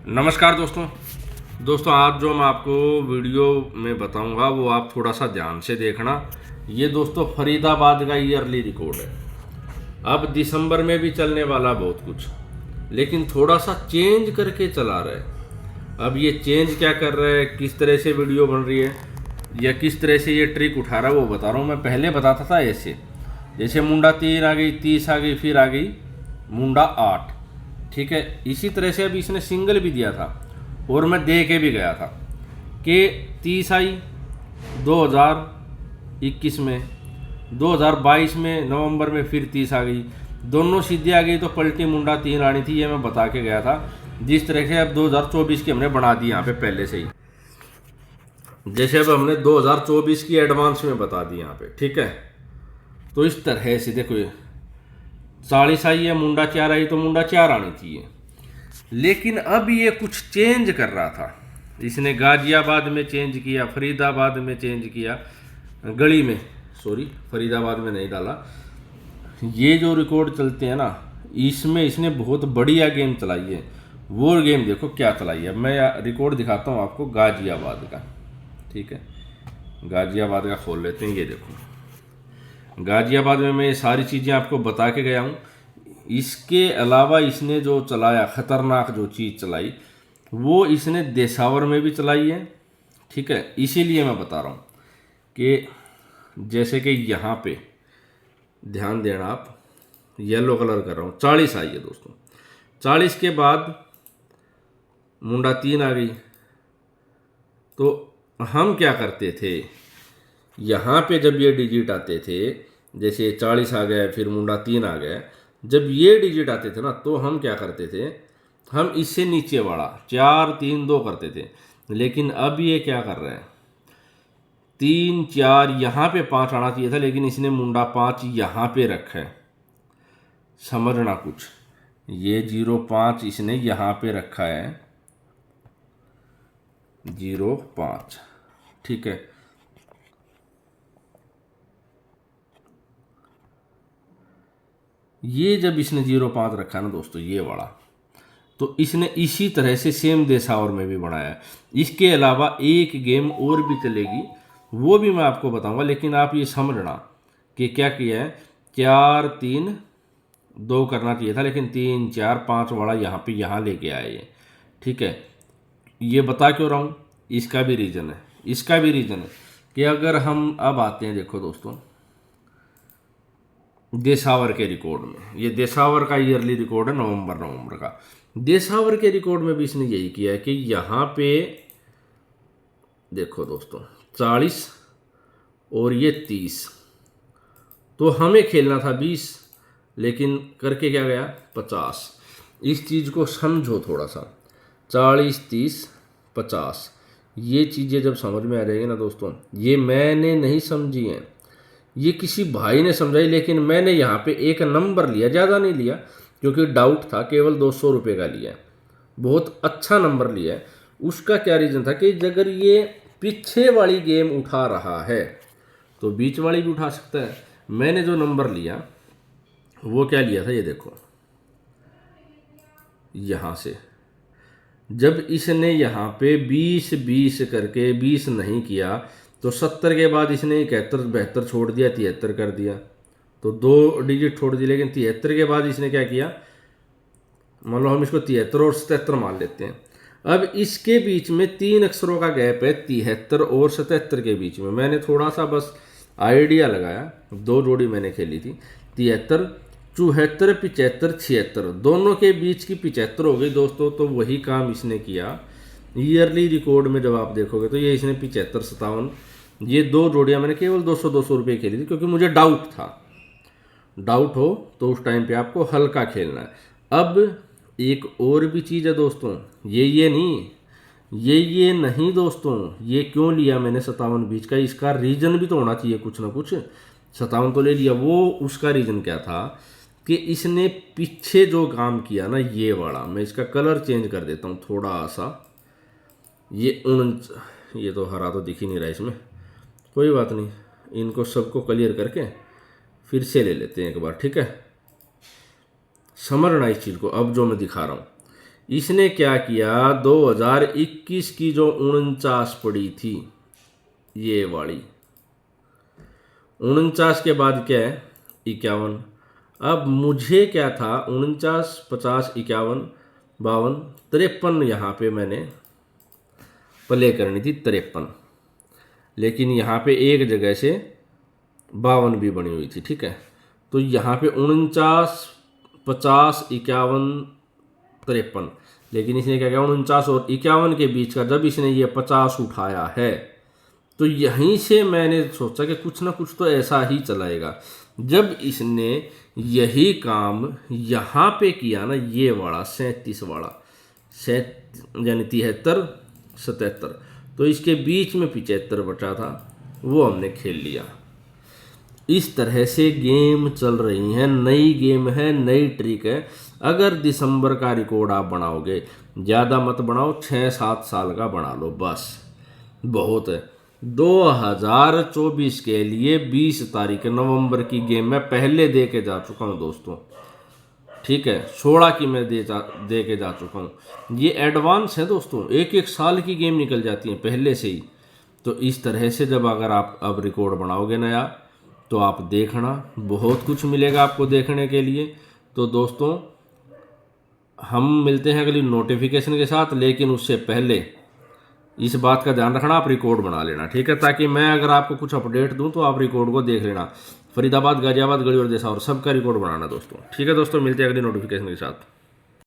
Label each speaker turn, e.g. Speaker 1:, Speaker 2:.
Speaker 1: नमस्कार दोस्तों आज जो मैं आपको वीडियो में बताऊंगा वो आप थोड़ा सा ध्यान से देखना। ये दोस्तों फरीदाबाद का ईयरली रिकॉर्ड है। अब दिसंबर में भी चलने वाला बहुत कुछ, लेकिन थोड़ा सा चेंज करके चला रहा है। अब ये चेंज क्या कर रहा है, किस तरह से वीडियो बन रही है या किस तरह से ये ट्रिक उठा रहा है वो बता रहा हूँ। मैं पहले बताता था ऐसे, जैसे मुंडा 3 आ गई, 30 आ गई, फिर आ गई मुंडा 8। ठीक है, इसी तरह से अभी इसने सिंगल भी दिया था और मैं दे के भी गया था कि 30 आई 2021 में, 2022 में नवंबर में फिर 30 आ गई, दोनों सीधी आ गई तो पलटी मुंडा 3 आनी थी। ये मैं बता के गया था। जिस तरह से अब 2024 की हमने बना दी यहाँ पे पहले से ही, जैसे अब हमने 2024 की एडवांस में बता दी यहाँ पे। ठीक है, तो इस तरह से देखो, ये 40 आई है, मुंडा 4 आई तो मुंडा 4 आनी चाहिए। लेकिन अब ये कुछ चेंज कर रहा था। इसने गाजियाबाद में चेंज किया, फरीदाबाद में चेंज किया, गली में, सॉरी फरीदाबाद में नहीं डाला। ये जो रिकॉर्ड चलते हैं ना, इसमें इसने बहुत बढ़िया गेम चलाई है। वो गेम देखो क्या चलाई है। मैं रिकॉर्ड दिखाता हूँ आपको गाजियाबाद का। ठीक है, गाजियाबाद का खोल लेते हैं। ये देखो, गाजियाबाद में मैं ये सारी चीज़ें आपको बता के गया हूँ। इसके अलावा इसने जो चलाया, ख़तरनाक जो चीज़ चलाई, वो इसने देसावर में भी चलाई है। ठीक है, इसीलिए मैं बता रहा हूँ कि जैसे कि यहाँ पे ध्यान देना आप, येलो कलर कर रहा हूँ, 40 आई है दोस्तों। 40 के बाद मुंडा 3 आ गई। तो हम क्या करते थे, यहाँ पे जब ये डिजिट आते थे, जैसे 40 आ गया फिर मुंडा 3 आ गया, जब ये डिजिट आते थे ना, तो हम क्या करते थे, हम इससे नीचे वाला 4 3 2 करते थे। लेकिन अब ये क्या कर रहे हैं, 3 4, यहाँ पे 5 आना चाहिए था, लेकिन इसने मुंडा 5 यहाँ पे रखा है। समझना कुछ, ये 0 5 इसने यहाँ पे रखा है, 0 5। ठीक है, ये जब इसने 0 5 रखा ना दोस्तों, ये वाला, तो इसने इसी तरह से सेम देसावर में भी बनाया। इसके अलावा एक गेम और भी चलेगी, वो भी मैं आपको बताऊंगा। लेकिन आप ये समझना कि क्या किया है, 4 3 2 करना चाहिए था, लेकिन 3 4 5 वाला यहाँ पे यहाँ लेके आए ये। ठीक है, ये बता क्यों रहा हूँ, इसका भी रीज़न है। इसका भी रीज़न है कि अगर हम अब आते हैं, देखो दोस्तों, देसावर के रिकॉर्ड में, ये देसावर का ईयरली रिकॉर्ड है नवंबर का। देसावर के रिकॉर्ड में भी इसने यही किया है कि यहाँ पे देखो दोस्तों, 40 और ये 30, तो हमें खेलना था 20, लेकिन करके क्या गया 50। इस चीज़ को समझो थोड़ा सा, 40 30 50, ये चीज़ें जब समझ में आ जाएगी ना दोस्तों, ये मैंने नहीं समझी हैं, ये किसी भाई ने समझाई। लेकिन मैंने यहाँ पे एक नंबर लिया, ज़्यादा नहीं लिया, क्योंकि डाउट था, केवल 200 रुपये का लिया है, बहुत अच्छा नंबर लिया है। उसका क्या रीज़न था कि अगर ये पीछे वाली गेम उठा रहा है तो बीच वाली भी उठा सकता है। मैंने जो नंबर लिया वो क्या लिया था, ये देखो, यहाँ से जब इसने यहाँ पे 20 20 करके 20 नहीं किया, तो 70 के बाद इसने 71 72 छोड़ दिया, 73 कर दिया, तो 2 डिजिट छोड़ दिए। लेकिन 73 के बाद इसने क्या किया, मान लो हम इसको 73 और 77 मान लेते हैं। अब इसके बीच में 3 अक्षरों का गैप है, 73 और 77 के बीच में। मैंने थोड़ा सा बस आइडिया लगाया, 2 जोड़ी मैंने खेली थी, 73 74 75 76, दोनों के बीच की 75 हो गई दोस्तों। तो वही काम इसने किया ईयरली रिकॉर्ड में। जब आप देखोगे तो ये इसने 75 57, ये 2 जोड़ियाँ मैंने केवल 200 रुपये खेली थी, क्योंकि मुझे डाउट था। डाउट हो तो उस टाइम पे आपको हल्का खेलना है। अब एक और भी चीज़ है दोस्तों, ये नहीं दोस्तों, ये क्यों लिया मैंने 57 बीच का, इसका रीज़न भी तो होना चाहिए कुछ ना कुछ। 57 तो ले लिया, वो उसका रीज़न क्या था कि इसने पीछे जो काम किया ना, ये वाला, मैं इसका कलर चेंज कर देता हूँ थोड़ा सा। ये तो हरा तो दिख ही नहीं रहा इसमें, कोई बात नहीं, इनको सबको क्लियर करके फिर से ले लेते हैं एक बार। ठीक है, समझना इस चीज़ को। अब जो मैं दिखा रहा हूँ, इसने क्या किया, 2021 की जो 49 पड़ी थी, ये वाली 49 के बाद क्या है 51। अब मुझे क्या था 49, 50, 51, 52, 53 यहाँ पे मैंने प्ले करनी थी 53, लेकिन यहाँ पे एक जगह से 52 भी बनी हुई थी। ठीक है, तो यहाँ पे 49, 50, 51, 53, लेकिन इसने क्या किया 49 और 51 के बीच का जब इसने ये 50 उठाया है, तो यहीं से मैंने सोचा कि कुछ ना कुछ तो ऐसा ही चलाएगा। जब इसने यही काम यहाँ पे किया ना, ये वाला 37 वाला यानी 73, 77, तो इसके बीच में 75 बचा था, वो हमने खेल लिया। इस तरह से गेम चल रही है, नई गेम है, नई ट्रिक है। अगर दिसंबर का रिकॉर्ड आप बनाओगे, ज़्यादा मत बनाओ, 6-7 साल का बना लो बस, बहुत है। 2024 के लिए 20 तारीख नवंबर की गेम मैं पहले दे के जा चुका हूँ दोस्तों। ठीक है, 16 की मैं दे के जा चुका हूँ। ये एडवांस है दोस्तों, एक साल की गेम निकल जाती है पहले से ही। तो इस तरह से जब अगर आप अब रिकॉर्ड बनाओगे नया, तो आप देखना, बहुत कुछ मिलेगा आपको देखने के लिए। तो दोस्तों हम मिलते हैं अगली नोटिफिकेशन के साथ, लेकिन उससे पहले इस बात का ध्यान रखना, आप रिकॉर्ड बना लेना। ठीक है, ताकि मैं अगर आपको कुछ अपडेट दूं तो आप रिकॉर्ड को देख लेना। फरीदाबाद, गाजियाबाद, गढ़ी और देसावर सबका रिकॉर्ड बनाना दोस्तों। ठीक है दोस्तों, मिलते हैं अगली नोटिफिकेशन के साथ।